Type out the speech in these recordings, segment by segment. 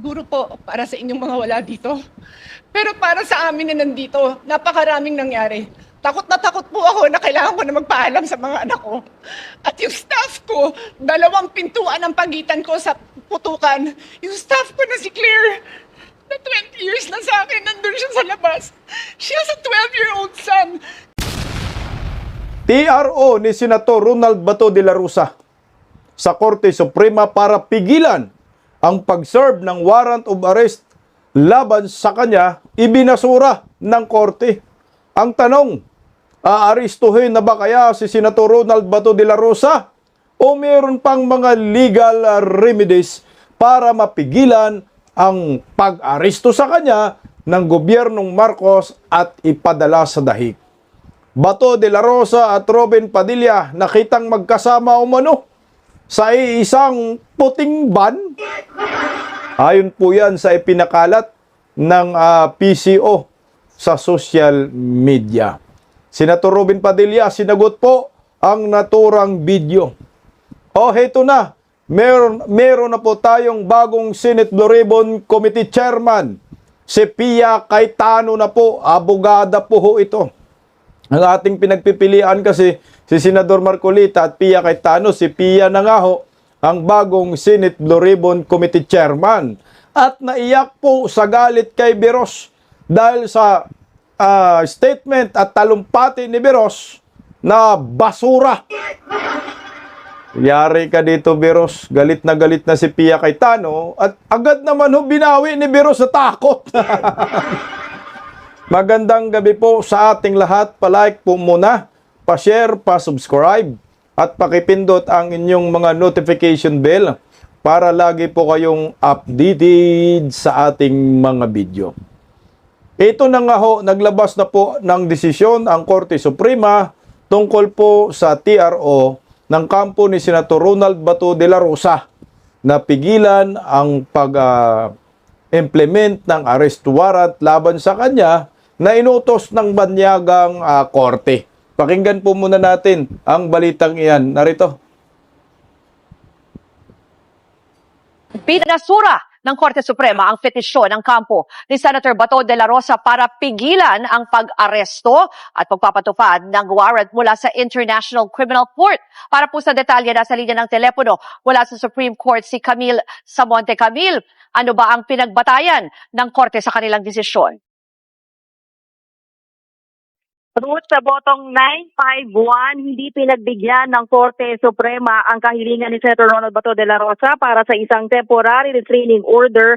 Siguro po para sa inyong mga wala dito. Pero para sa amin na nandito, napakaraming nangyari. Takot na takot po ako na kailangan ko na magpaalam sa mga anak ko. At yung staff ko, 2 pintuan ang pagitan ko sa putukan. Yung staff ko na si Claire, na 20 years na sa akin, nandun siya sa labas. She has a 12-year-old son. TRO ni Senator Ronald Bato de la Rosa sa Korte Suprema para pigilan ang pag-serve ng warrant of arrest laban sa kanya, ibinasura ng korte. Ang tanong, aarestuhin na ba kaya si Senator Ronald Bato de la Rosa o meron pang mga legal remedies para mapigilan ang pag-aresto sa kanya ng gobyernong Marcos at ipadala sa dahig? Bato de la Rosa at Robin Padilla nakitang magkasama umano sa isang puting van. Ayon po yan sa ipinakalat ng PCO sa social media. Senator Robin Padilla sinagot po ang naturang video. Heto na. Meron na po tayong bagong Senate Blue Ribbon Committee Chairman. Si Pia Cayetano na po. Abogada po ho ito. Ang ating pinagpipilian kasi si Senador Marcolita at Pia Cayetano, si Pia na nga ho, ang bagong Senate Blue Ribbon Committee Chairman. At naiyak po sa galit kay Biros dahil sa statement at talumpati ni Biros na basura. Yari ka dito, Biros. Galit na si Pia Cayetano at agad naman ho binawi ni Biros sa takot. Magandang gabi po sa ating lahat. Palike po muna, pa-share, pa-subscribe, at pakipindot ang inyong mga notification bell para lagi po kayong updated sa ating mga video. Ito na nga ho, naglabas na po ng desisyon ang Korte Suprema tungkol po sa TRO ng kampo ni Senator Ronald Bato de la Rosa na pigilan ang pag-implement ng arrest warrant laban sa kanya na inutos ng banyagang korte. Pakinggan po muna natin ang balitang iyan. Narito. Pinasura ng Korte Suprema ang petisyon ng kampo ni Senator Bato de la Rosa para pigilan ang pag-aresto at pagpapatupad ng warrant mula sa International Criminal Court. Para po sa detalye, nasa linya ng telepono mula sa Supreme Court si Camille Samonte. Camille, ano ba ang pinagbatayan ng Korte sa kanilang desisyon? Ruth, sa botong 951, hindi pinagbigyan ng Korte Suprema ang kahilingan ni Senator Ronald Bato de la Rosa para sa isang temporary restraining order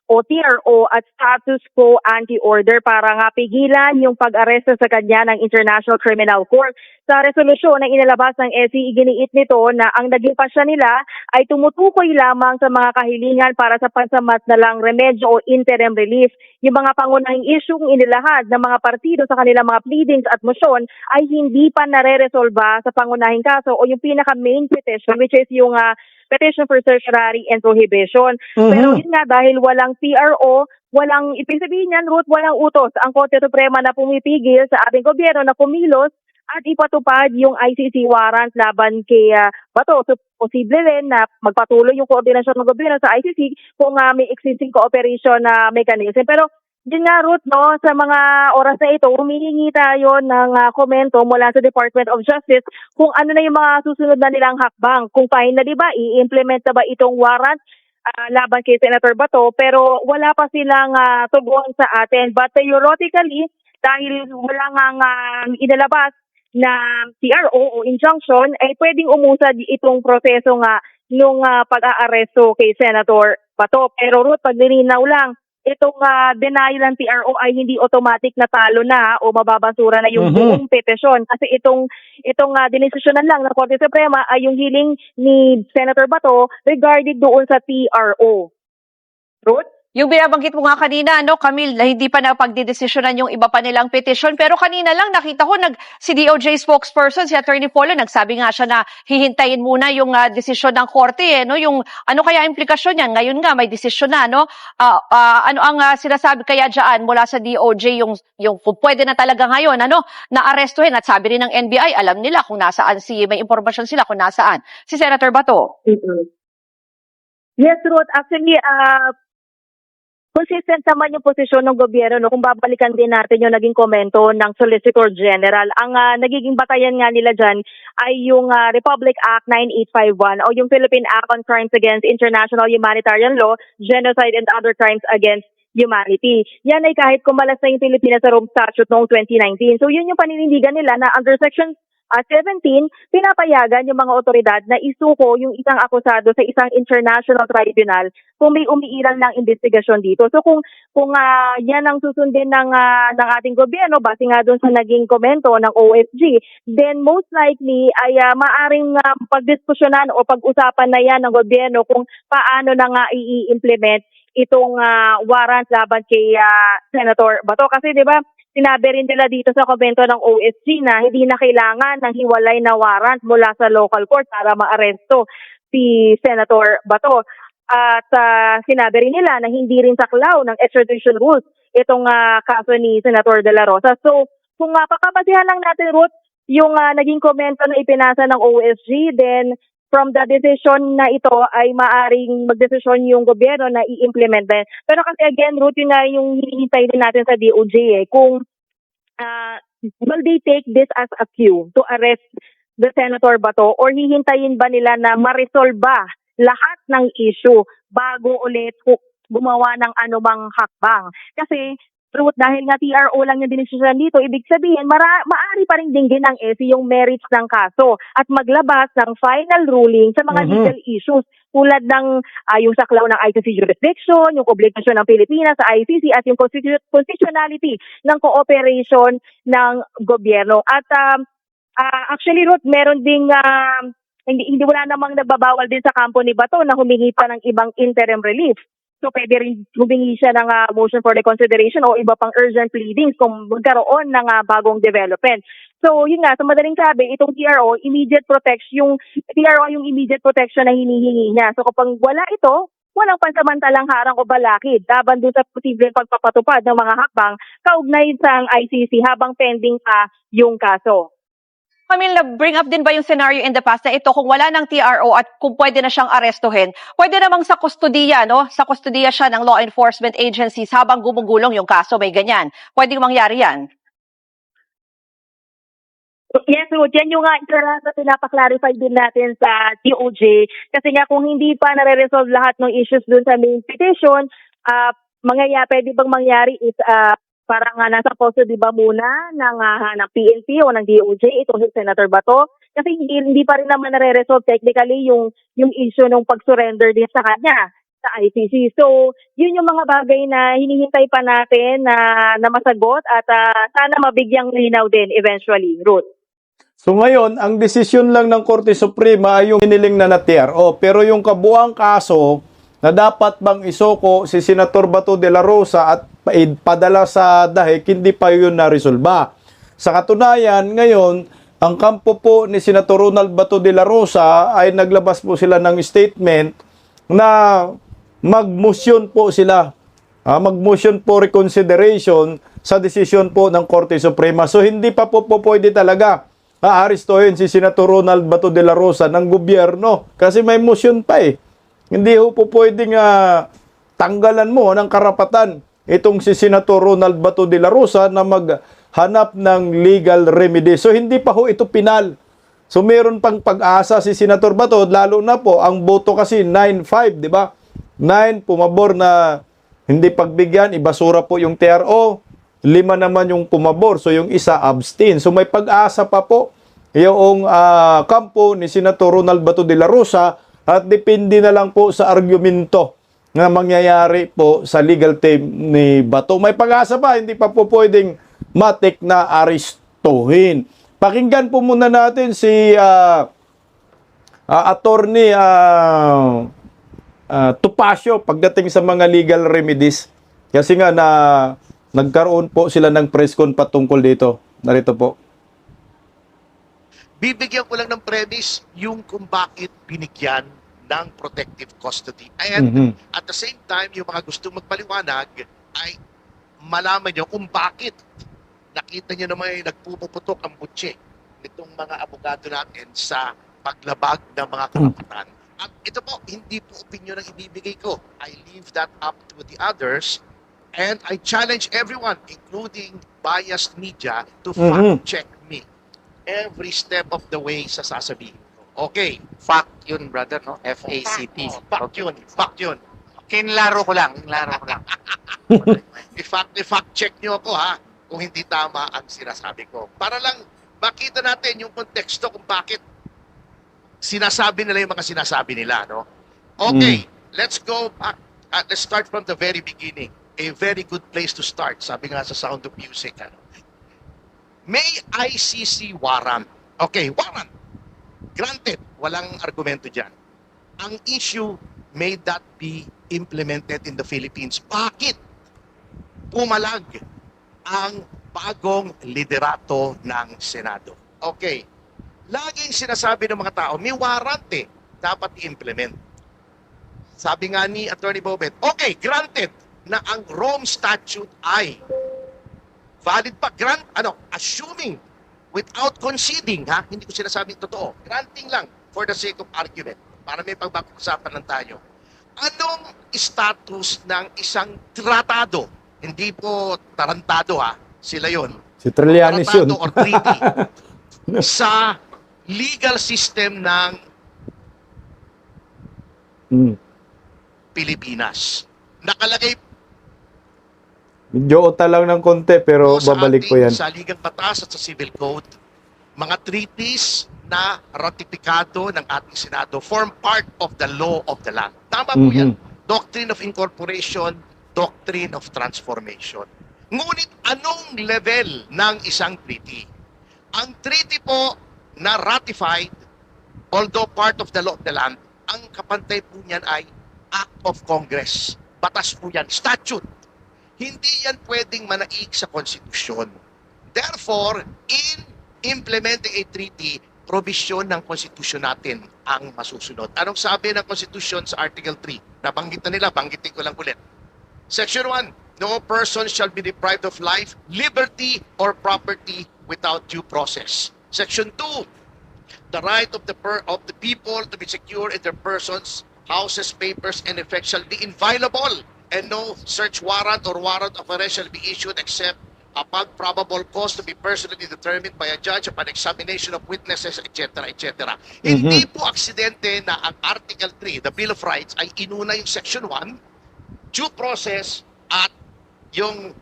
o TRO at status quo anti-order para nga pigilan yung pag-aresto sa kanya ng International Criminal Court. Sa resolusyon na inilabas ng SC, iginiit nito na ang naging pasya nila ay tumutukoy lamang sa mga kahilingan para sa pansamat na lang remedyo o interim relief. Yung mga pangunahing isyung inilahad ng mga partido sa kanilang mga pleadings at motion ay hindi pa nare-resolba sa pangunahing kaso o yung pinaka-main petition, which is yung petition for certiorari and prohibition. Pero yun nga, dahil walang PRO, walang, ibig sabihin yan, Ruth, walang utos ang Korte Suprema na pumipigil sa ating gobyerno na kumilos at ipatupad yung ICC warrant laban kay Bato. So, posible rin na magpatuloy yung koordinasyon ng gobyerno sa ICC kung may existing cooperation na mechanism. Pero yun nga, Ruth, no, sa mga oras na ito, humihingi tayo ng komento mula sa Department of Justice kung ano na yung mga susunod na nilang hakbang. Kung finally ba, i-implement na ba itong warrant laban kay Senator Bato, pero wala pa silang tugon sa atin. But theoretically, dahil wala nga inilabas na TRO o injunction, ay pwedeng umusad itong proseso nga nung pag-aaresto kay Senator Bato. Pero Ruth, paglilinaw lang, itong denial ng TRO ay hindi automatic na talo na o mababasura na yung buong petisyon. Kasi itong dinesisyonan lang ng Korte Suprema ay yung hiling ni Senator Bato regarding doon sa TRO. Ruth? Yung binabanggit mo nga kanina, Camille, na hindi pa napagdidesisyonan yung iba pa nilang petisyon. Pero kanina lang nakita ko si DOJ spokesperson, si Attorney Polo, nagsabi nga siya na hihintayin muna yung desisyon ng korte. Yung ano kaya implikasyon niyan? Ngayon nga may desisyon na. Ano ang sinasabi kaya dyan mula sa DOJ yung kung pwede na talaga ngayon na arestuhin? At sabi rin ng NBI, alam nila kung nasaan may impormasyon sila kung nasaan si Senator Bato. Yes, Ruth. Actually, consistent naman yung posisyon ng gobyerno, no? Kung babalikan din natin yung naging komento ng Solicitor General. Ang nagiging batayan nga nila dyan ay yung Republic Act 9851 o yung Philippine Act on Crimes Against International Humanitarian Law, Genocide and Other Crimes Against Humanity. Yan ay kahit kumalas na yung Pilipinas sa Rome Statute noong 2019. So yun yung paninindigan nila na under Section 17, pinapayagan yung mga otoridad na isuko yung isang akusado sa isang international tribunal kung may umiiral ng investigasyon dito. So kung yan ang susundin ng ating gobyerno base nga doon sa naging komento ng OSG, then most likely ay maaring pagdiskusyonan o pag-usapan na yan ng gobyerno kung paano na nga i-implement itong warrant laban kay Senator Bato. Kasi 'di ba, sinabi rin nila dito sa komento ng OSG na hindi na kailangan ng hiwalay na warrant mula sa local court para maaresto si Senator Bato. At sinabi rin nila na hindi rin saklaw ng extradition rules itong kaso ni Senator De La Rosa. So kung pakabasihan lang natin, Ruth, yung naging komento na ipinasa ng OSG, then from the decision na ito ay maaring magdesisyon yung gobyerno na i-implement din. Pero kasi again, Ruth, yun nga yung hinihintay din natin sa DOJ kung will they take this as a cue to arrest the Senator Bato or hihintayin ba nila na ma-resolve ba lahat ng issue bago ulit gumawa ng anumang hakbang? Kasi Ruth, dahil nga TRO lang yung dinisisyon dito, ibig sabihin, maaari pa rin dinggin ng SE yung merits ng kaso at maglabas ng final ruling sa mga legal issues tulad ng yung saklaw ng ICC jurisdiction, yung obligasyon ng Pilipinas sa ICC at yung constitutionality ng cooperation ng gobyerno. At actually, Ruth, meron ding hindi wala namang nagbabawal din sa kampo ni Bato na humingi pa ng ibang interim relief. So pwede rin humingi siya ng motion for reconsideration o iba pang urgent pleadings kung magkaroon ng bagong development. So yun nga, sa madaling sabi, itong TRO, immediate protection, yung immediate protection na hinihingi niya. So kapag wala ito, walang pansamantalang harang o balakid laban doon sa posibleng pagpapatupad ng mga hakbang kaugnay sa ICC habang pending pa yung kaso. Camille, na-bring up din ba yung scenario in the past na ito kung wala ng TRO at kung pwede na siyang arestuhin, pwede namang sa kustodiya, no? Sa kustodiya siya ng law enforcement agencies habang gumugulong yung kaso, may ganyan. Pwedeng mangyari yan? Yes, Ruth, yan yung na pinapaklarify din natin sa DOJ. Kasi nga kung hindi pa nare-resolve lahat ng issues dun sa main petition, pwede bang mangyari is parang nasa custody ba muna ng PNP o ng DOJ itong si Senator Bato? Kasi hindi pa rin naman nare-resolve technically yung issue ng pag-surrender din sa kanya sa ICC. So, yun yung mga bagay na hinihintay pa natin na masagot at sana mabigyang linaw din eventually, Ruth. So ngayon, ang desisyon lang ng Korte Suprema ay yung hiniling na TRO. Pero yung kabuang kaso na dapat bang isoko si Senator Bato de la Rosa at padala sa dahig, hindi pa yun na-resolba. Sa katunayan, ngayon, ang kampo po ni Senator Ronald Bato de la Rosa ay naglabas po sila ng statement na mag-motion po sila. Mag-motion po reconsideration sa desisyon po ng Korte Suprema. So hindi pa po pwede talaga aarestuhin si Senator Ronald Bato de la Rosa ng gobyerno kasi may motion pa eh. Hindi po pwedeng tanggalan mo ng karapatan itong si Senator Ronald Bato de la Rosa na maghanap ng legal remedy. So hindi pa ho ito pinal. So meron pang pag-asa si Senator Bato, lalo na po ang boto kasi 9-5, di ba? 9 pumabor na hindi pagbigyan, ibasura po yung TRO. 5 naman yung pumabor, so yung isa abstain. So may pag-asa pa po yung kampo ni Senator Ronald Bato de la Rosa at depende na lang po sa argumento na mangyayari po sa legal team ni Bato. May pag-asa pa, hindi pa po pwedeng matik na arestuhin. Pakinggan po muna natin si attorney Topacio pagdating sa mga legal remedies. Kasi nga nagkaroon po sila ng press con patungkol dito. Narito po. Bibigyan ko lang ng premise yung kung bakit binigyan ng protective custody. And at the same time, yung mga gustong magpaliwanag ay malaman nyo kung bakit nakita nyo naman nagpupuputok ang butse nitong mga abogado natin sa paglabag ng mga karapatan. At ito po, hindi po opinion ang ibibigay ko. I leave that up to the others. And I challenge everyone, including biased media, to fact-check me every step of the way sa sasabihin ko. Okay. Fact yun, brother, no? F-A-C-T. Fact yun. Fact yun. Kinlaro ko lang. I-fact check nyo ako ha kung hindi tama ang sinasabi ko. Para lang makita natin yung konteksto kung bakit sinasabi nila yung mga sinasabi nila, no? Okay, let's go back. Let's start from the very beginning. A very good place to start. Sabi nga sa Sound of Music, ano? May ICC warrant. Okay, warrant. Granted, walang argumento dyan. Ang issue, may that be implemented in the Philippines? Bakit pumalag ang bagong liderato ng Senado? Okay. Laging sinasabi ng mga tao, may warrant eh, dapat i-implement. Sabi nga ni Attorney Bobet, okay, granted na ang Rome Statute ay valid pa, assuming without conceding, ha? Hindi ko sinasabing totoo. Granting lang for the sake of argument para may pagbakusapan lang tayo. Anong status ng isang tratado? Hindi po tarantado, ha? Sila yon. Si Trillanes yun. Tratado or treaty sa legal system ng Pilipinas. Nakalagay Medyo uta lang ng konti, pero po sa babalik po ating yan. saligang batas at sa civil code, mga treaties na ratifikado ng ating Senado form part of the law of the land. Tama po yan. Doctrine of incorporation, doctrine of transformation. Ngunit anong level ng isang treaty? Ang treaty po na ratified, although part of the law of the land, ang kapantay po niyan ay Act of Congress. Batas po yan, statute. Hindi yan pwedeng manaig sa konstitusyon. Therefore, in implementing a treaty, provision ng konstitusyon natin ang masusunod. Anong sabi ng konstitusyon sa Article 3? Nabanggit na nila, banggitin ko lang ulit. Section 1, no person shall be deprived of life, liberty, or property without due process. Section 2, the right of the people to be secure in their persons, houses, papers, and effects shall be inviolable, and no search warrant or warrant of arrest shall be issued except upon probable cause to be personally determined by a judge upon examination of witnesses, etc., etc. Hindi po aksidente na ang Article 3, the Bill of Rights, ay inuna yung Section 1, due process, at yung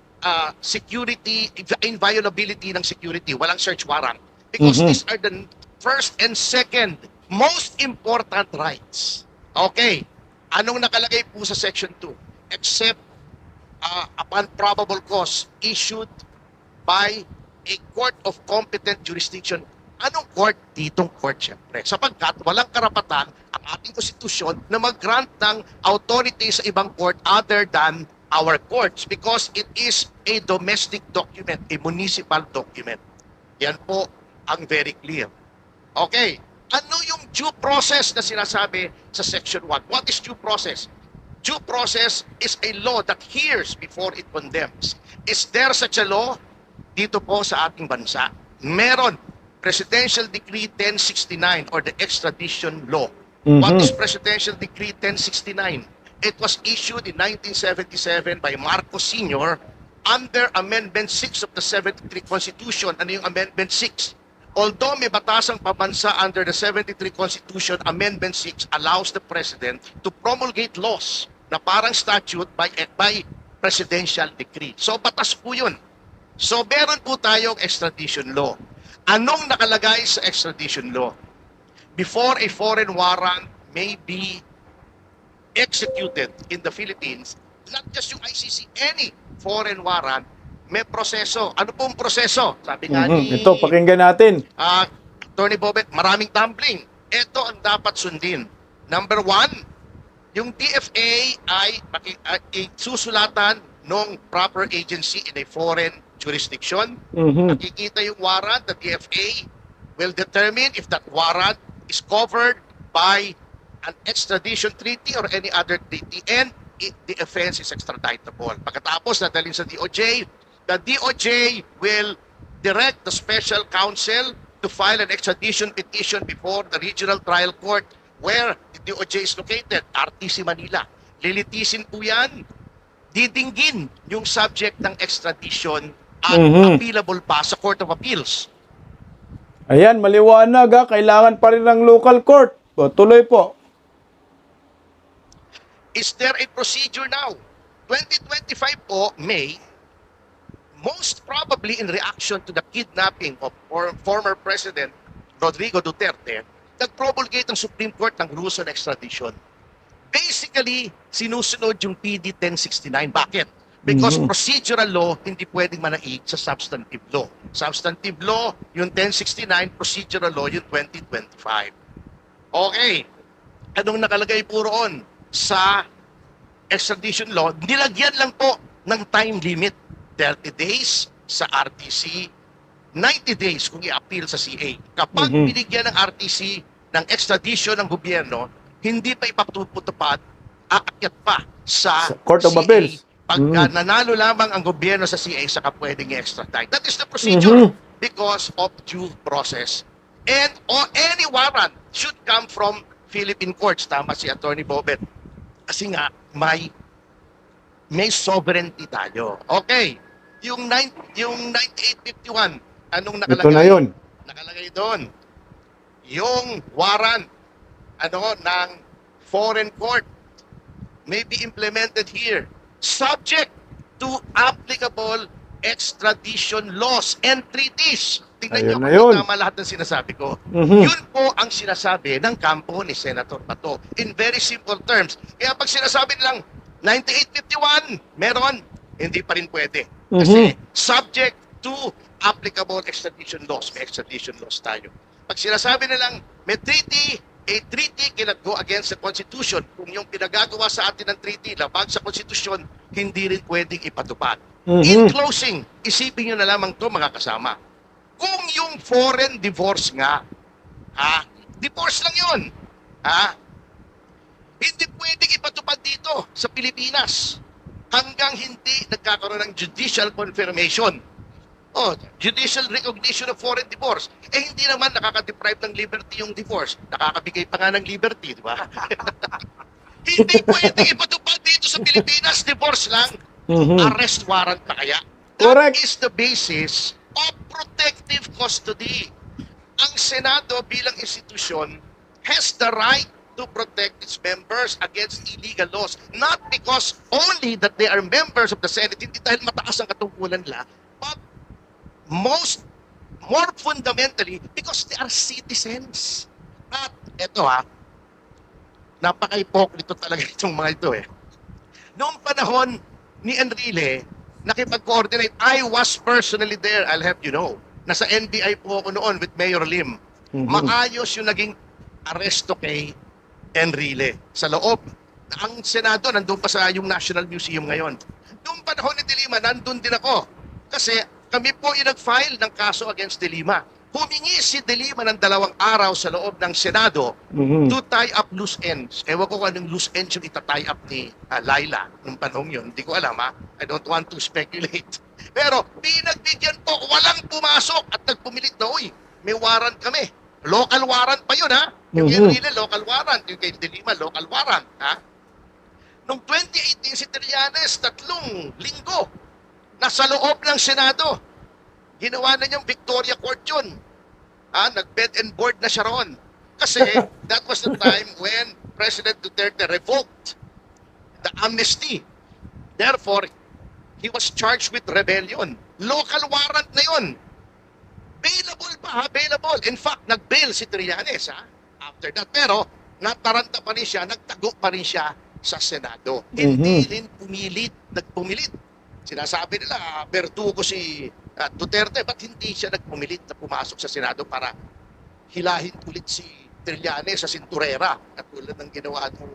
security, inviolability ng security, walang search warrant. Because these are the first and second most important rights. Okay. Anong nakalagay po sa Section 2? Except upon probable cause issued by a court of competent jurisdiction. Anong court? Ditong court, syempre. Sapagkat walang karapatan ang ating konstitusyon na mag-grant ng authority sa ibang court other than our courts because it is a domestic document, a municipal document. Yan po ang very clear. Okay. Ano yung due process na sinasabi sa Section 1? What is due process? Due process is a law that hears before it condemns. Is there such a law? Dito po sa ating bansa. Meron. Presidential Decree 1069 or the Extradition Law. What is Presidential Decree 1069? It was issued in 1977 by Marcos Sr. under Amendment 6 of the 73 Constitution. Ano yung Amendment 6? Although may batasang pabansa under the 73 Constitution, Amendment 6 allows the President to promulgate laws na parang statute by presidential decree. So, batas po yun. So, meron po tayong extradition law. Anong nakalagay sa extradition law? Before a foreign warrant may be executed in the Philippines, not just yung ICC, any foreign warrant, may proseso. Ano pong proseso? Sabi nga ni Ito, pakinggan natin. Attorney Bobet, maraming tumbling. Ito ang dapat sundin. Number 1, yung DFA ay susulatan ng proper agency in a foreign jurisdiction. Nakikita yung warrant, the DFA will determine if that warrant is covered by an extradition treaty or any other treaty and the offense is extraditable. Pagkatapos nadalhin sa DOJ, the DOJ will direct the special counsel to file an extradition petition before the regional trial court where the DOJ is located, RTC Manila. Lilitisin po yan. Didinggin yung subject ng extradition at appealable pa sa Court of Appeals. Ayan, maliwanag ha. Kailangan pa rin ng local court. O, tuloy po. Is there a procedure now? 2025 po, May, most probably in reaction to the kidnapping of former President Rodrigo Duterte, nag-promulgate ang Supreme Court ng rules on extradition. Basically, sinusunod yung PD 1069. Bakit? Because procedural law hindi pwedeng manaig sa substantive law. Substantive law, yung 1069, procedural law, yung 2025. Okay. Anong nakalagay po roon sa extradition law? Nilagyan lang po ng time limit. 30 days sa RTC, 90 days kung i-appeal sa CA. Kapag binigyan ng RTC ng extradition ng gobyerno, hindi pa ipatutupad, aakyat pa sa Court of CA. Appeals. Pagka nanalo lamang ang gobyerno sa CA, saka pwedeng i-extradite. That is the procedure because of due process. And any warrant should come from Philippine courts. Tama si Attorney Bobet. Kasi nga, may sovereignty tayo. Okay. Yung 9851, anong nakalagay? Ito na yun. Nakalagay doon. Yung warrant ng foreign court may be implemented here subject to applicable extradition laws and treaties. Tingnan Ayun na nyo yun. kung tama lahat ng sinasabi ko. Yun po ang sinasabi ng kampo ni Senator Bato in very simple terms. Kaya pag sinasabi nilang 9851, meron, hindi pa rin pwede. Kasi subject to applicable extradition laws. May extradition laws tayo. Pag sinasabi nilang may treaty, a treaty cannot go against the Constitution. Kung yung pinagagawa sa atin ng treaty, labag sa Constitution, hindi rin pwedeng ipatupad. In closing, isipin nyo na lamang to mga kasama. Kung yung foreign divorce nga, divorce lang yun, hindi pwedeng ipatupad dito sa Pilipinas hanggang hindi nagkakaroon ng judicial confirmation. Judicial recognition of foreign divorce. Hindi naman nakaka-deprive ng liberty yung divorce. Nakakabigay pa nga ng liberty, di ba? Hindi pwedeng ipatupad dito sa Pilipinas, divorce lang. Arrest warrant pa kaya? Correct. That is the basis of protective custody. Ang Senado bilang institusyon has the right to protect its members against illegal laws. Not because only that they are members of the Senate, hindi dahil mataas ang katungkulan nila, but more fundamentally, because they are citizens. At eto napaka-hypocrite talaga itong mga ito Noong panahon ni Enrile, nakipag-coordinate, I was personally there, I'll have you know. Nasa NBI po ako noon with Mayor Lim. Maayos yung naging aresto kay Enrile sa loob. Ang Senado, nandun pa sa yung National Museum ngayon. Noong panahon ni De Lima, nandun din ako. Kasi kami po yung nag-file ng kaso against De Lima. Humingi si De Lima ng 2 araw sa loob ng Senado to tie up loose ends. Ewan ko kung anong loose ends yung itatie up ni Laila noong panahon yun. Hindi ko alam I don't want to speculate. Pero pinagbigyan po, walang pumasok at nagpumilit na, may warrant kami. Local warrant pa yun Yung kay Enrile, local warrant. Yung kay De Lima, local warrant. Noong 2018, si Trillanes, 3 linggo, nasa loob ng Senado. Ginawa na niyang Victoria Court yun. Nag-bed and board na siya roon. Kasi that was the time when President Duterte revoked the amnesty. Therefore, he was charged with rebellion. Local warrant na yun. Bailable pa, bailable. In fact, nag-bail si Trillanes after that. Pero, nataranta pa rin siya, nagtago pa rin siya sa Senado. Hindi rin nagpumilit. Sinasabi nila, bertugo si Duterte, ba't hindi siya nagpumilit na pumasok sa Senado para hilahin ulit si Trillanes sa sinturera at tulad ng ginawa ng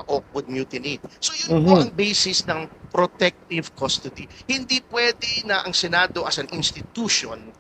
Oakwood Mutiny. So yun po ang basis ng protective custody. Hindi pwede na ang Senado as an institution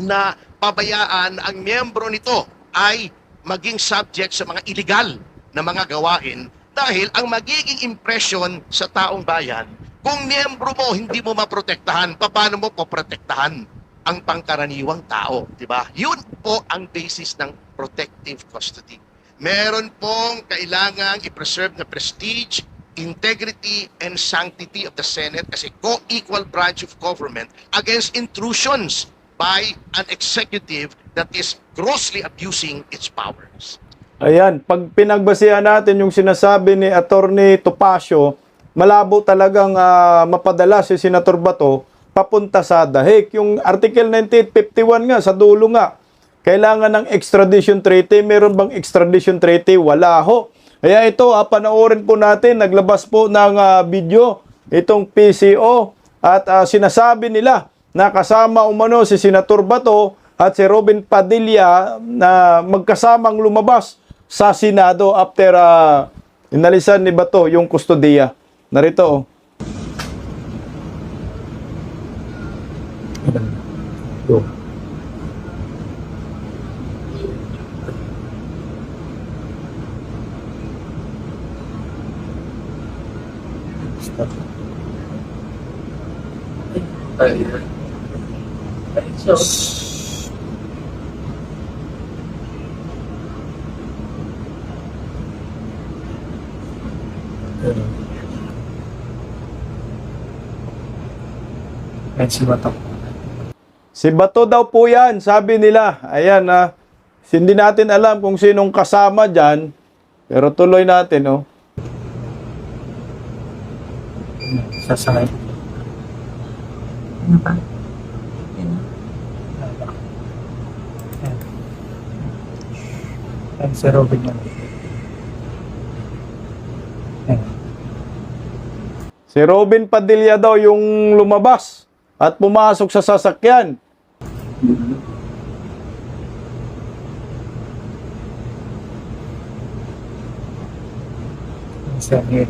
na pabayaan ang miyembro nito ay maging subject sa mga illegal na mga gawain dahil ang magiging impression sa taong bayan, kung miyembro mo hindi mo maprotektahan, paano mo poprotektahan ang pangkaraniwang tao, di ba? Yun po ang basis ng protective custody. Meron pong kailangang i-preserve na prestige, integrity, and sanctity of the Senate as a co-equal branch of government against intrusions by an executive that is grossly abusing its powers. Ayan, pag pinagbasihan natin yung sinasabi ni Attorney Topacio, malabo talagang mapadala si Senator Bato papunta sa dahig. Yung Article 9851 nga, sa dulo nga, kailangan ng extradition treaty. Meron bang extradition treaty? Wala ho. Kaya ito, panoorin po natin, naglabas po ng video itong PCO at sinasabi nila na kasama umano si Senator Bato at si Robin Padilla na magkasamang lumabas sa Senado after inalisan ni Bato yung kustodiya. Narito. Si Bato daw po yan, sabi nila. Ayan, hindi natin alam kung sinong kasama dyan. Pero tuloy natin, oh. Sasakay. Ano pa? Yan, si Robin yan. Yan. Si Robin Padilla daw yung lumabas at pumasok sa sasakyan. Isa yan.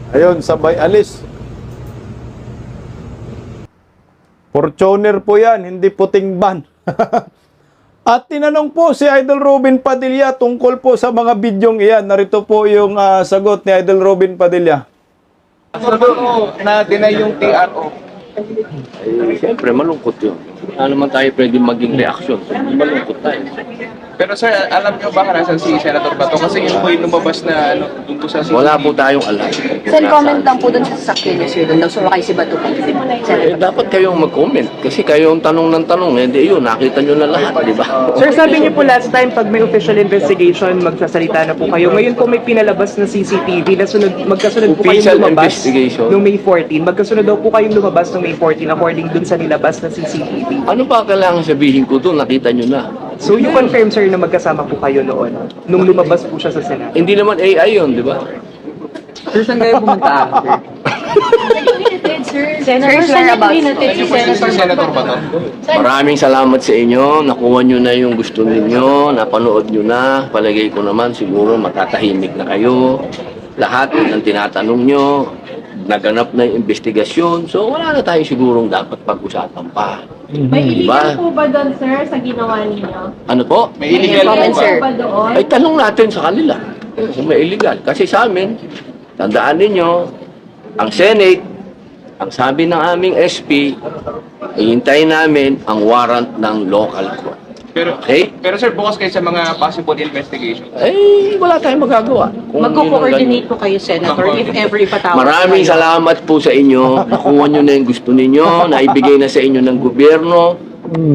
Ayun, sabay alis. Fortuner po yan, hindi puting van. At tinanong po si Idol Robin Padilla tungkol po sa mga bidyong iyan. Narito po yung sagot ni Idol Robin Padilla. Na-deny yung TRO. Siyempre, malungkot yun. Ano naman tayo pwede maging reaksyon? Malungkot tayo. Pero sir, alam niyo ba kung si Senator Bato? Kasi yun po yung lumabas na dun po sa Wala po tayong alam. Sir, comment lang po dun sa sasakyan niyo, sir. Doon daw sumakay si Bato. Dapat kayong mag-comment. Kasi kayong tanong ng tanong, hindi yun, nakita nyo na lahat, di ba? Sir, sabi niyo po last time, pag may official investigation, magsasalita na po kayo. Ngayon po may pinalabas na CCTV, magkasunod po kayong Official lumabas investigation? noong May 14. Magkasunod daw po kayong lumabas noong May 14 according dun sa nilabas na CCTV. Ano pa kailangan sabihin ko doon? Nakita nyo na. So, you confirm, sir, na magkasama po kayo noon nung lumabas po siya sa Senado. Hindi naman AI yun, di ba? Sir, saan kayo pumunta? Senator, saan niyo si Senator Bato? Maraming salamat sa inyo. Nakuha nyo na yung gusto ninyo. Napanood nyo na. Palagay ko naman siguro matatahimik na kayo. Lahat ng tinatanong nyo. Naganap na yung investigasyon. So wala na tayo sigurong dapat pag-usapan pa. May Diba? illegal po ba doon, sir, sa ginawa ninyo? Ano po? May illegal comment, po sir. ba? ba doon? Ay tanong natin sa kanila. Kung may illegal. Kasi sa amin, tandaan ninyo, ang Senate, ang sabi ng aming SP, ihintayin namin ang warrant ng local court. Okay? Pero sir, bukas kayo sa mga possible investigation. Eh, wala tayong magagawa. Kung Magko-coordinate po kayo, Senator, if ever ipatawag Maraming kayo. salamat po sa inyo. Nakuha nyo na yung gusto ninyo. Naibigay na sa inyo ng gobyerno.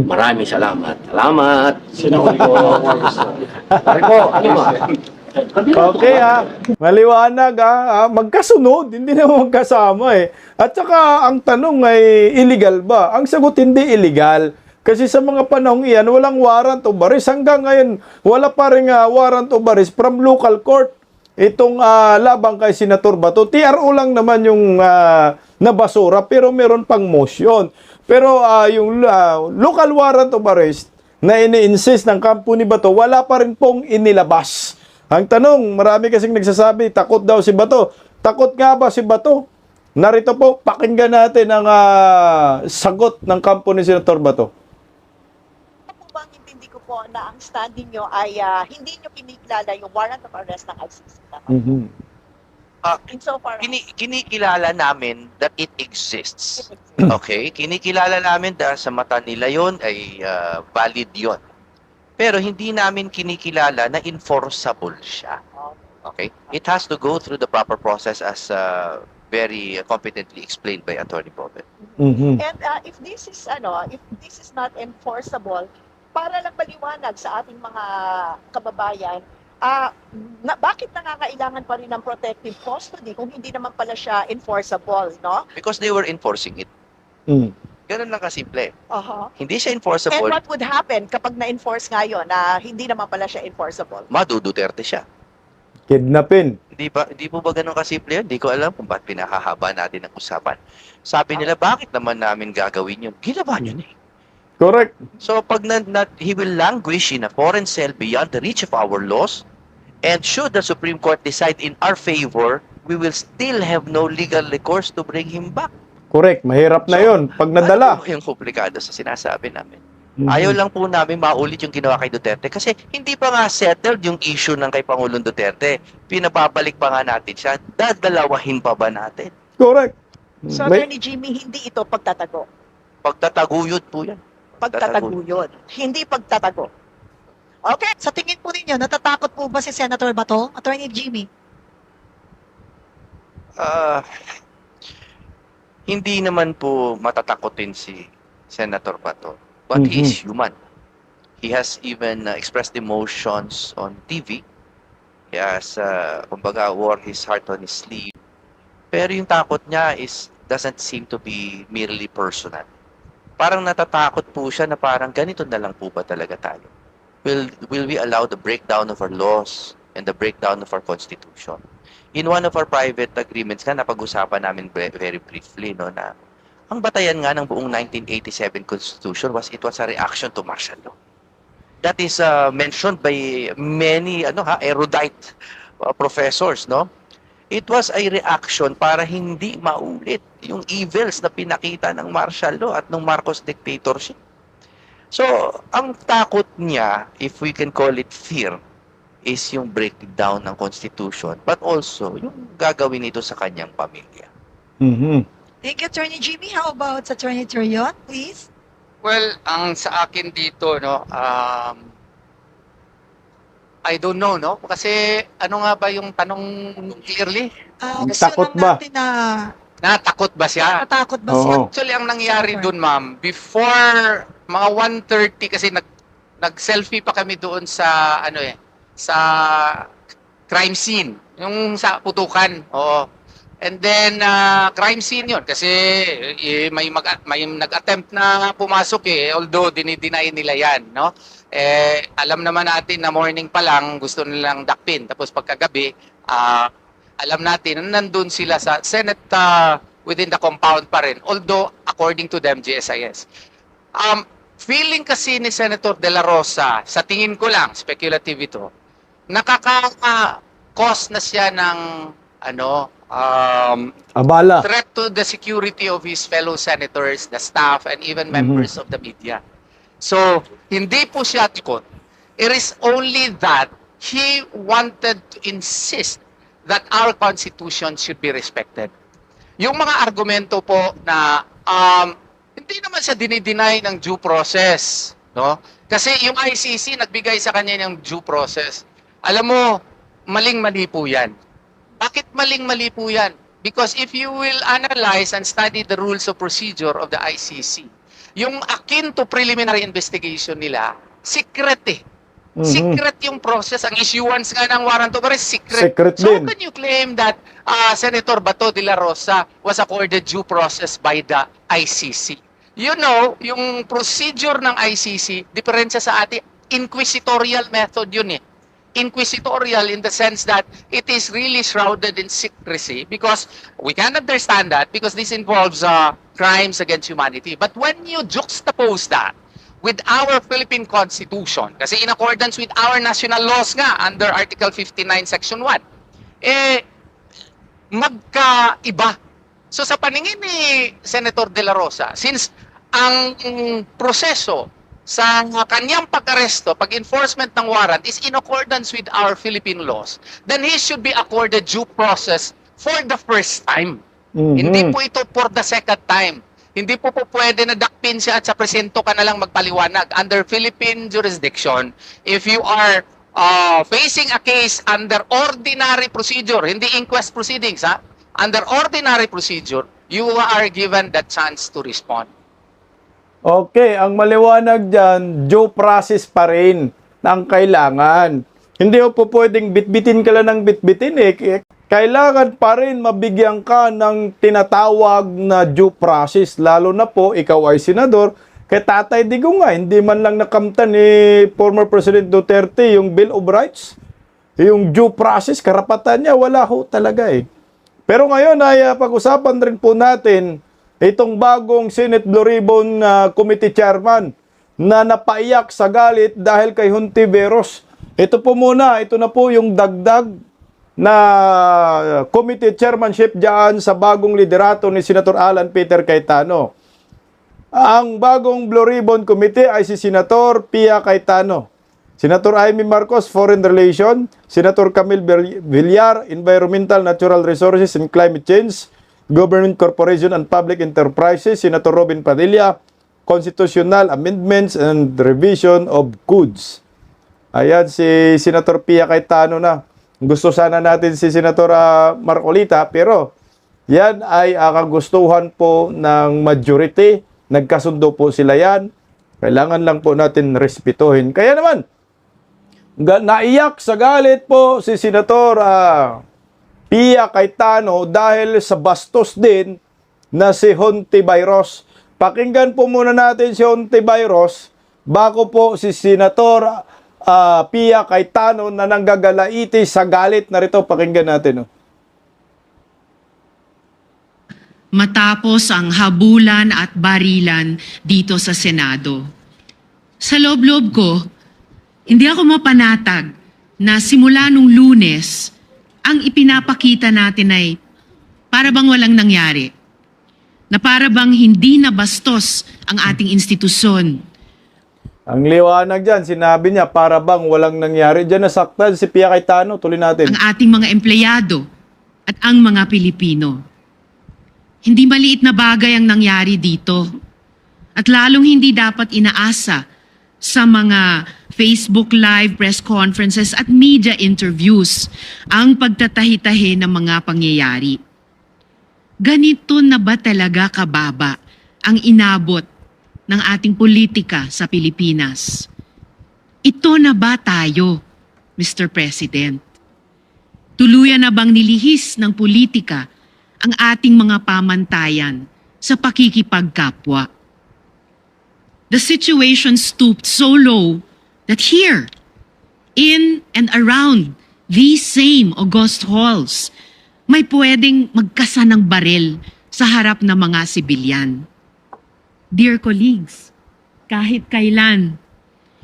Maraming salamat. Salamat. Marco, ano ba? Okay maliwanag magkasunod, hindi naman magkasama eh. At saka ang tanong ay illegal ba? Ang sagot hindi illegal. Kasi sa mga panahong iyan, walang warrant of arrest. Hanggang ngayon, wala pa rin warrant of arrest from local court. Itong labang kay Senator Bato. TRO lang naman yung nabasura, pero meron pang motion. Pero yung local warrant of arrest na ini-insist ng kampo ni Bato, wala pa rin pong inilabas. Ang tanong, marami kasing nagsasabi, takot daw si Bato. Takot nga ba si Bato? Narito po, pakinggan natin ang sagot ng kampo ni Senator Bato. Bang intindi ko po na ang standing nyo ay hindi nyo kinikilala yung warrant of arrest ng ICC. insofar Kinikilala namin that it exists. Okay? Kinikilala namin dahil sa mata nila yon ay valid yon. Pero hindi namin kinikilala na enforceable siya. Okay? It has to go through the proper process as very competently explained by Attorney Bobet. Mhm. And if this is not enforceable, para lang maliwanag sa ating mga kababayan, bakit nangangailangan pa rin ng protective custody kung hindi naman pala siya enforceable, no? Because they were enforcing it. Mm. Ganun lang kasimple. Uh-huh. Hindi siya And enforceable, what would happen kapag na-enforce ngayon na hindi naman pala siya enforceable? maduduterte siya. Kidnapin. Hindi po ba ganun kasimple yun? Hindi ko alam kung ba't pinakahaba natin ang usapan. Sabi nila, bakit naman namin gagawin yun? Ginawa nyo na eh. Correct. So pag he will languish in a foreign cell beyond the reach of our laws, and should the Supreme Court decide in our favor, we will still have no legal recourse to bring him back. Correct. Mahirap na So, yon pag nadala. Ano po yung komplikado sa sinasabi namin? Mhm. Ayaw lang po namin maulit yung ginawa kay Duterte kasi hindi pa nga settled yung issue ng kay Pangulong Duterte. Pinababalik pa nga natin siya. Dadalawahin pa ba natin? Correct. So, May- Attorney Jimmy, hindi ito pagtatago. Pagtataguyod po yan. Pagtataguyod. Hindi pagtatago. Okay. Sa tingin po ninyo, natatakot po ba si Senator Bato? Attorney Jimmy? Hindi naman po matatakotin si Senator Bato. But he is human. He has even expressed emotions on TV. He has, kumbaga, wore his heart on his sleeve. Pero yung takot niya doesn't seem to be merely personal. Parang natatakot po siya na parang ganito na lang po ba talaga tayo? Will we allow the breakdown of our laws and the breakdown of our Constitution? In one of our private agreements nga, napag-usapan namin very briefly, no, na ang batayan nga ng buong 1987 Constitution was a reaction to martial law. That is mentioned by many erudite professors, no? It was a reaction para hindi maulit yung evils na pinakita ng martial law at ng Marcos dictatorship. So, ang takot niya, if we can call it fear, is yung breakdown ng Constitution, but also yung gagawin nito sa kanyang pamilya. Mhm. Thank you, Attorney Jimmy. How about Attorney Torion, please? Well, ang sa akin dito, no, I don't know, no? Kasi ano nga ba yung tanong clearly? Gusto Takot lang ba? natin na Natakot ba siya? natakot ba siya? Oo. Actually, ang nangyari dun, ma'am, before mga 1:30 kasi nag-selfie pa kami doon sa sa crime scene, yung sa putukan. Oo. And then crime scene 'yon kasi may nag-attempt na pumasok although dinideny nila 'yan, no? Alam naman natin na morning pa lang gusto nilang dakpin tapos pagkagabi alam natin na nandun sila sa Senate within the compound pa rin, although according to them GSIS. Feeling kasi ni Senator De La Rosa, sa tingin ko lang, speculative ito, nakaka-cause na siya ng Abala. threat to the security of his fellow senators, the staff, and even members of the media. So, hindi po siya tikot. It is only that he wanted to insist that our Constitution should be respected. Yung mga argumento po na hindi naman siya dinideny ng due process, no? Kasi yung ICC nagbigay sa kanya ng due process. Alam mo, maling-mali po yan. Bakit maling-mali po yan? Because if you will analyze and study the rules of procedure of the ICC, yung akin to preliminary investigation nila, secret Secret yung process. Ang issuance nga ng warrant of arrest, secret. Secret So din. how can you claim that Senator Bato de la Rosa was accorded due process by the ICC? You know, yung procedure ng ICC, diferensya sa ating inquisitorial method yun Inquisitorial in the sense that it is really shrouded in secrecy because we can understand that because this involves crimes against humanity. But when you juxtapose that with our Philippine Constitution, kasi in accordance with our national laws nga under Article 59, Section 1, magkaiba. So sa paningin ni Senator De La Rosa, since ang proseso sa kanyang pag-aresto, pag-enforcement ng warrant is in accordance with our Philippine laws, then he should be accorded due process for the first time. Mhm. Hindi po ito for the second time. Hindi po pwede na dakpin siya at sa presento ka na lang magpaliwanag. Under Philippine jurisdiction, if you are facing a case under ordinary procedure, hindi inquest proceedings, ha? Under ordinary procedure, you are given the chance to respond. Okay, ang maliwanag dyan, due process pa rin ang kailangan. Hindi po pwedeng bitbitin ka lang ng bitbitin eh. Kailangan pa rin mabigyan ka ng tinatawag na due process. Lalo na po, ikaw ay senador. Kay Tatay Digong nga, hindi man lang nakamtan ni former President Duterte yung Bill of Rights. Yung due process, karapatan niya, wala ho talaga eh. Pero ngayon ay pag-usapan rin po natin itong bagong Senate Blue Ribbon Committee Chairman na napaiyak sa galit dahil kay Hontiveros. Ito po muna, ito na po yung dagdag na committee chairmanship dyan sa bagong liderato ni Senator Alan Peter Cayetano. Ang bagong Blue Ribbon Committee ay si Senator Pia Cayetano, Senator Amy Marcos, Foreign Relations, Senator Camille Villar, Environmental, Natural Resources and Climate Change, Government Corporation and Public Enterprises, Senator Robin Padilla, Constitutional Amendments and Revision of Codes. Ayan si Senator Pia Cayetano na. Gusto sana natin si Senator Marcolita, pero yan ay kagustuhan po ng majority. Nagkasundo po sila yan. Kailangan lang po natin respetuhin. Kaya naman, naiyak sa galit po si Senator Pia Cayetano dahil sa bastos din na si Hontiveros. Pakinggan po muna natin si Hontiveros bago po si Senator Pia Cayetano na nanggagalaiti sa galit na rito. Pakinggan natin. Matapos ang habulan at barilan dito sa Senado. Sa loob-loob ko, hindi ako mapanatag na simula nung Lunes, ang ipinapakita natin ay para bang walang nangyari. Na para bang hindi nabastos ang ating institusyon. Ang liwanag dyan, sinabi niya, para bang walang nangyari. Dyan nasaktan si Pia Cayetano. Tuloy natin. Ang ating mga empleyado at ang mga Pilipino. Hindi maliit na bagay ang nangyari dito. At lalong hindi dapat inaasa sa mga Facebook Live, press conferences at media interviews ang pagtatahi-tahi ng mga pangyayari. Ganito na ba talaga kababa ang inabot ng ating politika sa Pilipinas? Ito na ba tayo, Mr. President? Tuluyan na bang nilihis ng politika ang ating mga pamantayan sa pakikipagkapwa? The situation stooped so low that here, in and around these same august halls, may pwedeng magkasa ng baril sa harap ng mga sibilyan. Dear colleagues, kahit kailan,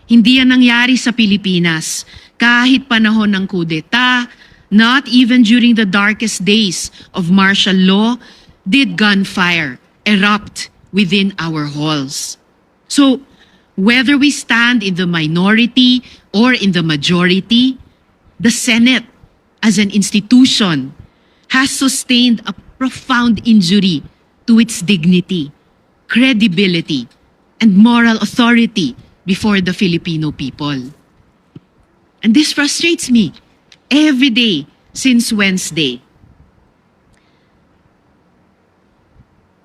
hindi yan nangyari sa Pilipinas. Kahit panahon ng kudeta, not even during the darkest days of martial law, did gunfire erupt within our halls. So, whether we stand in the minority or in the majority, the Senate as an institution has sustained a profound injury to its dignity, credibility, and moral authority before the Filipino people. And this frustrates me every day since Wednesday,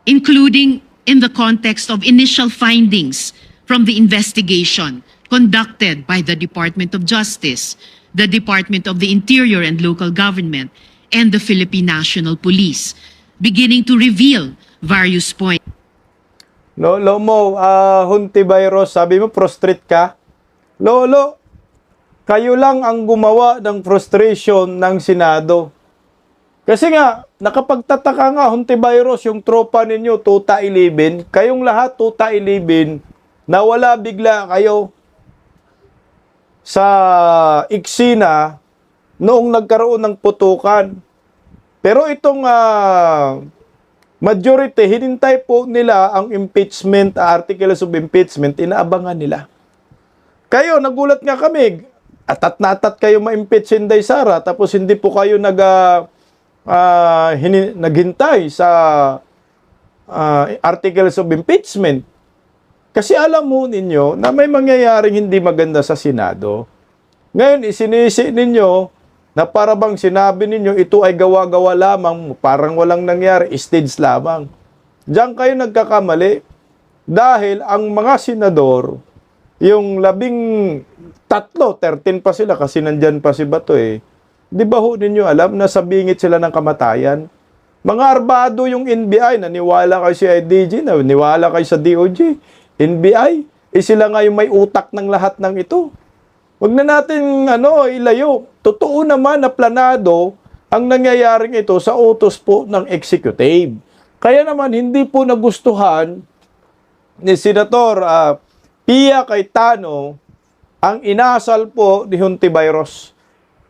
including in the context of initial findings from the investigation conducted by the Department of Justice, the Department of the Interior and Local Government, and the Philippine National Police, beginning to reveal various points. Lolo mo, Hontiveros, sabi mo prostrate ka? Lolo, kayo lang ang gumawa ng frustration ng Senado. Kasi nga, nakapagtataka nga, Hontiveros, yung tropa ninyo, Tuta 11, kayong lahat, Tuta 11, nawala bigla kayo sa eksena noong nagkaroon ng putukan. Pero itong majority, hinintay po nila ang impeachment, articles of impeachment, inaabangan nila. Kayo, nagulat nga kami, atat-natat kayo ma-impeach si Inday Sara, tapos hindi po kayo naghintay sa articles of impeachment. Kasi alam mo ninyo na may mangyayaring hindi maganda sa Senado. Ngayon, isinisi ninyo na para bang sinabi ninyo ito ay gawa-gawa lamang, parang walang nangyari, stage lamang. Diyan kayo nagkakamali dahil ang mga senador, yung 13 pa sila kasi nandyan pa si Bato eh. Di ba ho ninyo alam na sa bingit sila ng kamatayan? Mga arbado yung NBI, naniwala kayo sa IDG, naniwala kayo sa DOJ. NBI, sila nga yung may utak ng lahat ng ito. Huwag na natin ilayo. Totoo naman na planado ang nangyayaring ito sa utos po ng executive. Kaya naman hindi po nagustuhan ni Senator Pia Cayetano ang inasal po ni Hontiveros.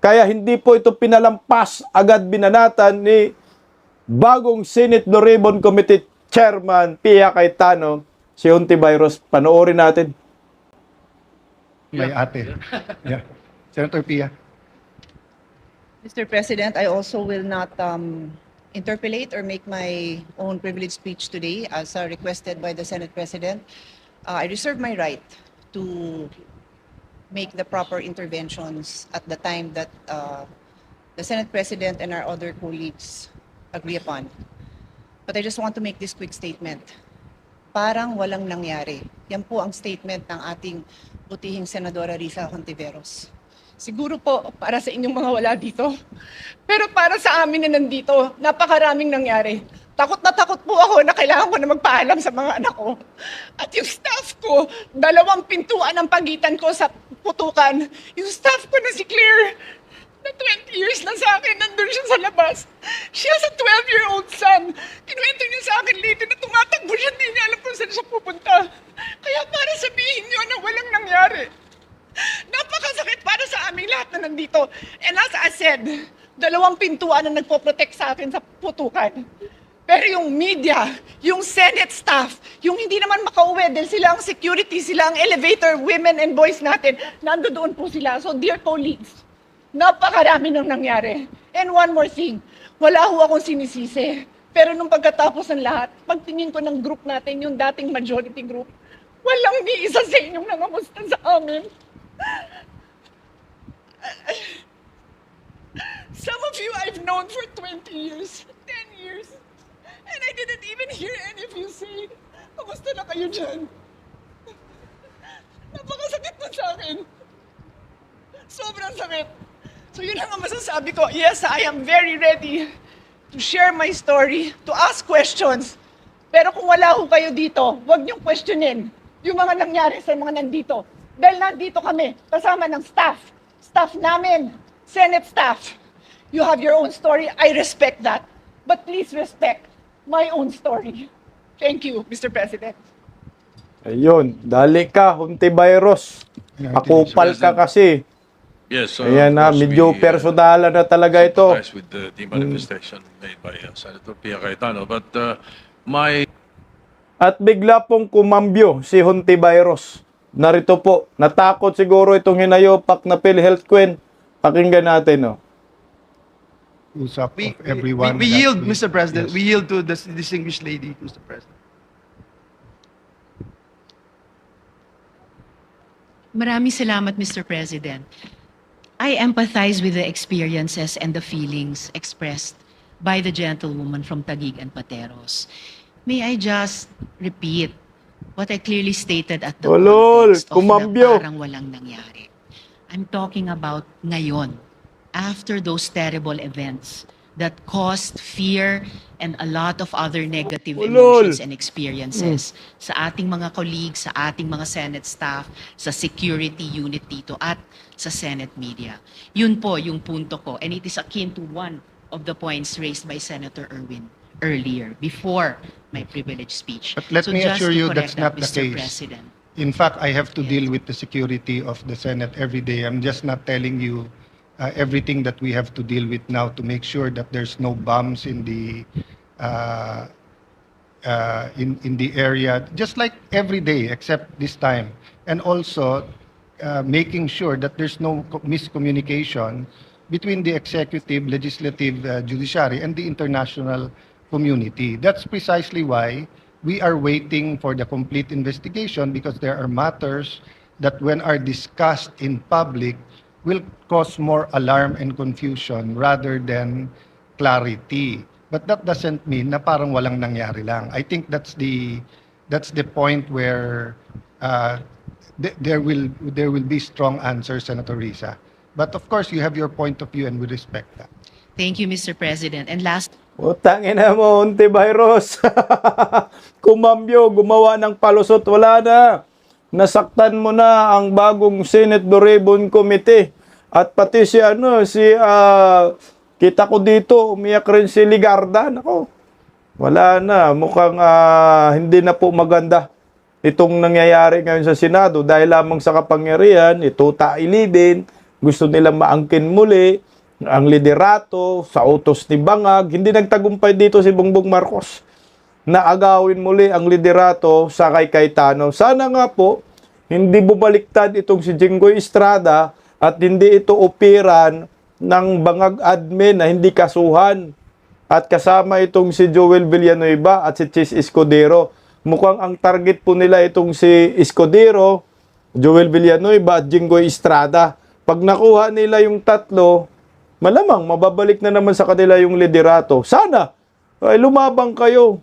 Kaya hindi po ito pinalampas, agad binanatan ni bagong Senate Blue Ribbon Committee Chairman Pia Cayetano, si Hontiveros. Panoorin natin. May ate. Yeah. Senator Pia. Mr. President, I also will not interpolate or make my own privileged speech today as requested by the Senate President. I reserve my right to make the proper interventions at the time that the Senate President and our other colleagues agree upon. But I just want to make this quick statement. Parang walang nangyari. Yan po ang statement ng ating butihing Senadora Risa Hontiveros. Siguro po para sa inyong mga wala dito. Pero para sa amin na nandito, napakaraming nangyari. Takot na takot po ako na kailangan ko na magpaalam sa mga anak ko. At yung staff ko, 2 pintuan ang pagitan ko sa putukan. Yung staff ko na si Claire, na 20 years na sa akin, nandun siya sa labas. She has a 12-year-old son. Kinuwento niya sa akin later na tumatakbo siya, hindi niya alam kung saan siya pupunta. Kaya para sabihin niyo na walang nangyari. Napakasakit para sa aming lahat na nandito. And as I said, 2 pintuan na nagpo-protect sa akin sa putukan. Pero yung media, yung Senate staff, yung hindi naman makauwi dahil sila ang security, sila ang elevator women and boys natin, nandoon po sila. So dear colleagues, napakarami nang nangyari. And one more thing, wala ho akong sinisisi. Pero nung pagkatapos ng lahat, pagtingin ko ng group natin, yung dating majority group, walang ni isa sa inyong nangamusta sa amin. Some of you I've known for 20 years, 10 years, and I didn't even hear any of you say, kamusta na kayo dyan? Napakasakit mo sa akin. Sobrang sakit. So yun ang masasabi ko. Yes, I am very ready to share my story, to ask questions. Pero kung wala ho kayo dito, huwag niyong questionin yung mga nangyari sa mga nandito. Dahil nandito kami, kasama ng staff namin, Senate staff. You have your own story. I respect that. But please respect my own story. Thank you, Mr. President. Ayun, dali ka, Hontiveros. Akupal ka kasi. Yes, ayan na, medyo personalan na talaga ito. With the manifestation made by Senator Pia Cayetano, but my At bigla pong kumambyo si Hontiveros. Narito po, natakot siguro itong hinayopak na PhilHealth Queen. Pakinggan natin, no. Usap of everyone. We that yield, Mr. President. Yes. We yield to the distinguished lady, Mr. President. Maraming salamat, Mr. President. I empathize with the experiences and the feelings expressed by the gentlewoman from Taguig and Pateros. May I just repeat what I clearly stated at the context of kumambyo. na parang walang nangyari. I'm talking about ngayon, after those terrible events that caused fear and a lot of other negative emotions and experiences sa ating mga colleagues, sa ating mga Senate staff, sa security unit dito at sa Senate media. Yun po yung punto ko, and it is akin to one of the points raised by Senator Erwin earlier, before my privileged speech. But let me just assure to you correct that's not that, the Mr. case. President. In fact, I have to deal with the security of the Senate every day. I'm just not telling you everything that we have to deal with now to make sure that there's no bombs in the in the area, just like every day except this time, and also making sure that there's no miscommunication between the executive, legislative, judiciary, and the international community. That's precisely why we are waiting for the complete investigation, because there are matters that when are discussed in public will cause more alarm and confusion rather than clarity. But that doesn't mean na parang walang nangyari lang. I think that's the point where there will be strong answers, Senator Risa. But of course, you have your point of view and we respect that. Thank you, Mr. President. And last Utangin na mo, Ontiveros. Kumambyo, gumawa ng palusot, wala na. Nasaktan mo na ang bagong Senate Blue Ribbon Committee. At pati kita ko dito, umiyak rin si Ligarda. Nako, wala na. Mukhang hindi na po maganda itong nangyayari ngayon sa Senado dahil lamang sa kapangyarihan, ituta ilibin, gusto nilang maangkin muli ang liderato sa utos ni Bangag. Hindi nagtagumpay dito si Bongbong Marcos na agawin muli ang liderato sa kay Cayetano. Sana nga po, hindi bumaliktad itong si Jinggoy Estrada at hindi ito opiran ng Bangag admin na hindi kasuhan. At kasama itong si Joel Villanueva at si Chis Escudero. Mukhang ang target po nila itong si Escudero, Joel Villanueva at Jinggoy Estrada. Pag nakuha nila yung tatlo, malamang mababalik na naman sa kanila yung liderato. Sana ay lumabang kayo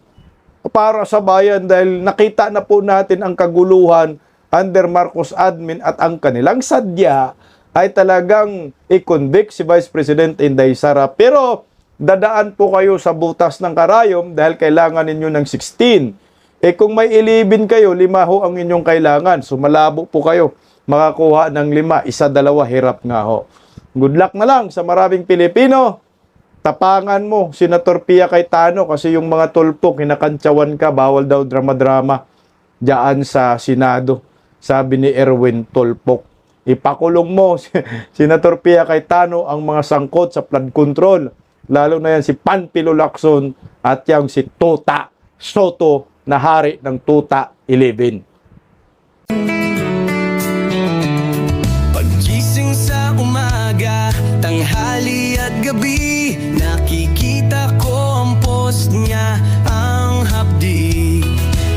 para sa bayan dahil nakita na po natin ang kaguluhan under Marcos admin at ang kanilang sadya ay talagang i-convict si Vice President Inday Sara. Pero dadaan po kayo sa butas ng karayom dahil kailangan ninyo ng 16. Kung may 11 kayo, 5 ho ang inyong kailangan. So malabo po kayo makakuha ng 5, 1, 2, hirap nga ho. Good luck na lang sa maraming Pilipino. Tapangan mo, Senator Pia Cayetano, kasi yung mga tulpok, kinakantsawan ka, bawal daw drama-drama diyan sa Senado. Sabi ni Erwin Tulpok. Ipakulong mo, Senator Pia Cayetano, ang mga sangkot sa flood control. Lalo na yan si Panfilo Lacson at yung si Tuta Soto na hari ng Tuta 11. Pagising sa umaga, tanghali at gabi, nakikita ko ang post niya, ang hapdi.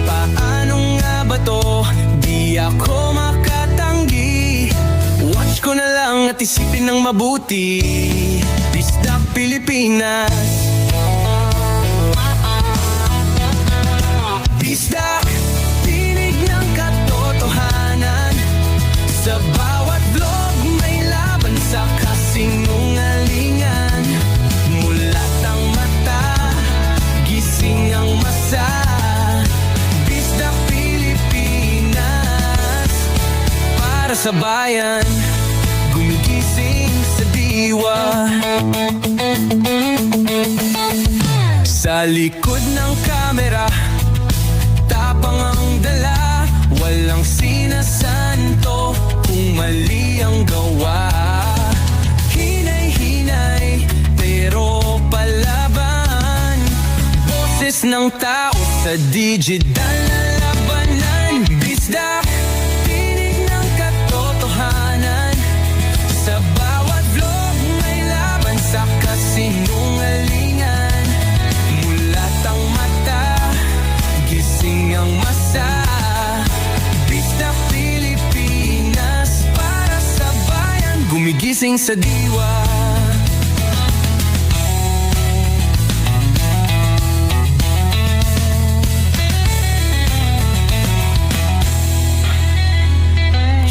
Paano nga ba to? Di ako makatanggi. Watch ko na lang at isipin ng mabuti. Bisdak Pilipinas. Bisdak, tinig ng katotohanan. Sa bawat vlog may laban sa kasinungalingan. Mulat ang mata, gising ang masa. Bisdak Pilipinas, para sa bayan, gumigising sa diwa. Sa likod ng kamera, tapang ang dala, walang sinasanto kung mali ang gawa. Hinay-hinay, pero palaban. Boses ng tao sa digital na labanan. Bisdak, tinig ng katotohanan. Sa bawat vlog may laban sa kasinungalingan. Mulat ang mata, gising ang masa. Bisdak Pilipinas, para sa bayan, gumigising sa diwa.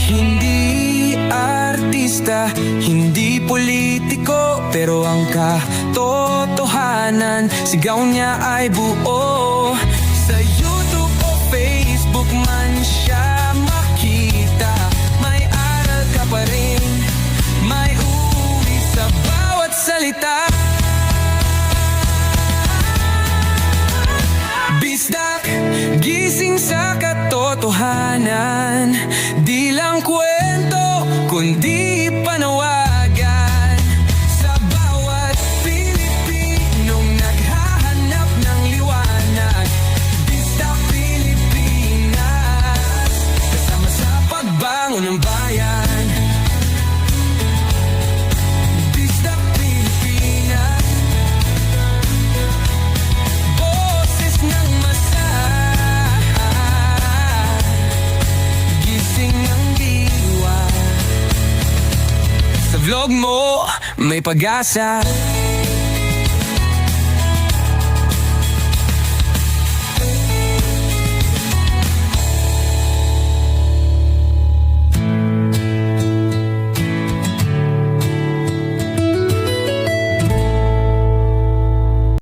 Hindi artista, hindi politiko, pero ang katotohanan, sigaw niya ay buo. Sa YouTube o Facebook man siya makita, may aral ka pa rin, may uwi sa bawat salita. Bisdak, gising sa katotohanan, di lang kwento, kundi panawagan. Sa bawat Pilipinong naghahanap ng liwanag. Bisdak Pilipinas, mo, may pag-asa.